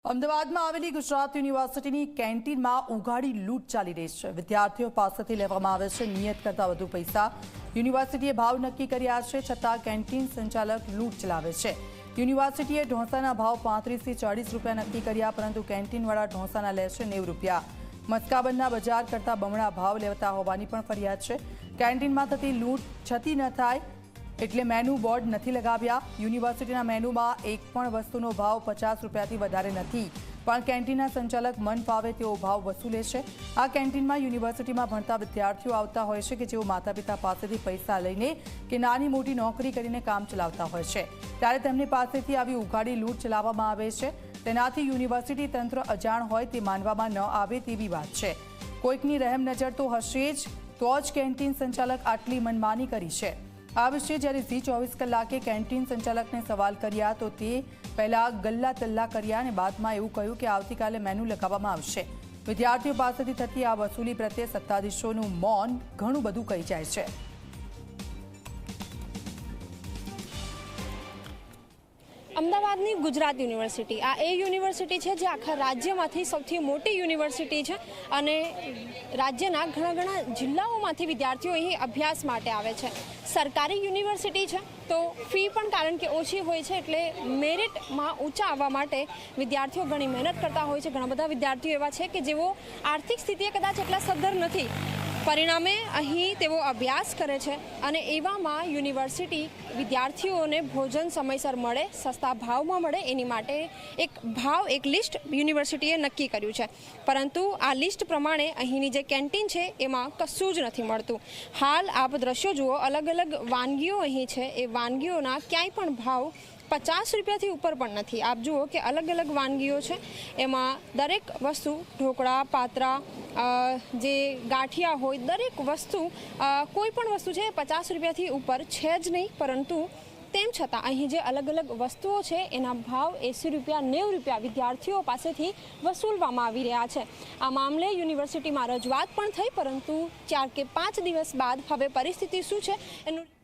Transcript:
અમદાવાદમાં આવેલી ગુજરાત યુનિવર્સિટીની કેન્ટીનમાં ઉઘાડી લૂંટ ચાલી રહી છે। વિદ્યાર્થીઓ પાસેથી લેવામાં આવે છે નિયત કરતાં વધુ પૈસા। યુનિવર્સિટીએ ભાવ નક્કી કર્યા છે, છતાં કેન્ટીન સંચાલક લૂંટ ચલાવે છે। યુનિવર્સિટીએ ઢોસાના ભાવ 35 થી 40 રૂપિયા નક્કી કર્યા, પરંતુ કેન્ટીનવાળા ઢોસાના લે છે 90 રૂપિયા। મસ્કાબનના બજાર કરતાં બમણા ભાવ લેતા હોવાની પણ ફરિયાદ છે। કેન્ટીનમાં થતી લૂંટ છતી ન થાય એટલે મેનુ બોર્ડ નથી લગાવ્યા। યુનિવર્સિટીના મેનુમાં એક પણ વસ્તુનો ભાવ 50 રૂપિયાથી વધારે નથી, પણ કેન્ટીનના સંચાલક મન ફાવે તેવો ભાવ વસૂલે છે। આ કેન્ટીનમાં યુનિવર્સિટીમાં ભણતા વિદ્યાર્થીઓ આવતા હોય છે કે જેઓ માતા પિતા પાસેથી પૈસા લઈને કે નાની મોટી નોકરી કરીને કામ ચલાવતા હોય છે, ત્યારે તેમની પાસેથી આવી ઉઘાડી લૂંટ ચલાવવામાં આવે છે। તેનાથી યુનિવર્સિટી તંત્ર અજાણ હોય તે માનવામાં ન આવે તેવી વાત છે। કોઈકની રહેમ નજર તો હશે જ, તો જ કેન્ટીન સંચાલક આટલી મનમાની કરી છે। આ વિશે જ્યારે ઝી 24 કલાકે કેન્ટીન સંચાલકને સવાલ કર્યા તો તે પહેલા ગલ્લા તલ્લા કર્યા અને બાદમાં એવું કહ્યું કે આવતીકાલે મેનુ લગાવવામાં આવશે। વિદ્યાર્થીઓ પાસેથી થતી આ વસૂલી પ્રત્યે સત્તાધીશોનું મૌન ઘણું બધું કહી જાય છે। અમદાવાદની ગુજરાત યુનિવર્સિટી આ એ યુનિવર્સિટી છે જે આખા રાજ્યમાંથી સૌથી મોટી યુનિવર્સિટી છે અને રાજ્યના ઘણા જિલ્લાઓમાંથી વિદ્યાર્થીઓ અહીં અભ્યાસ માટે આવે છે। સરકારી યુનિવર્સિટી છે તો ફી પણ કારણ કે ઓછી હોય છે, એટલે મેરિટમાં ઊંચા આવવા માટે વિદ્યાર્થીઓ ઘણી મહેનત કરતા હોય છે। ઘણા બધા વિદ્યાર્થીઓ એવા છે કે જેઓ આર્થિક સ્થિતિએ કદાચ એટલા સદ્ધર નથી, પરિણામે અહીં તેઓ અભ્યાસ કરે છે અને એવામાં યુનિવર્સિટી વિદ્યાર્થીઓને ભોજન સમયસર મળે, સસ્તા ભાવમાં મળે, એની માટે એક લિસ્ટ યુનિવર્સિટીએ નક્કી કર્યું છે। પરંતુ આ લિસ્ટ પ્રમાણે અહીંની જે કેન્ટીન છે એમાં કશું જ નથી મળતું। હાલ આપ દ્રશ્યો જુઓ, અલગ અલગ વાનગીઓ અહીં છે, એ વાનગીઓના ક્યાંય પણ ભાવ 50 રૂપિયાથી ઉપર પણ નથી। આપ જુઓ કે અલગ અલગ વાનગીઓ છે, એમાં દરેક વસ્તુ ઢોકળા, પાત્રા, જે ગાંઠિયા હોય, દરેક વસ્તુ કોઈ પણ વસ્તુ છે 50 રૂપિયાથી ઉપર છે જ નહીં। પરંતુ તેમ છતાં અહીં જે અલગ અલગ વસ્તુઓ છે એના ભાવ 80 રૂપિયા, 90 રૂપિયા વિદ્યાર્થીઓ પાસેથી વસૂલવામાં આવી રહ્યા છે। આ મામલે યુનિવર્સિટીમાં રજૂઆત પણ થઈ, પરંતુ 4 કે 5 દિવસ બાદ હવે પરિસ્થિતિ શું છે એનું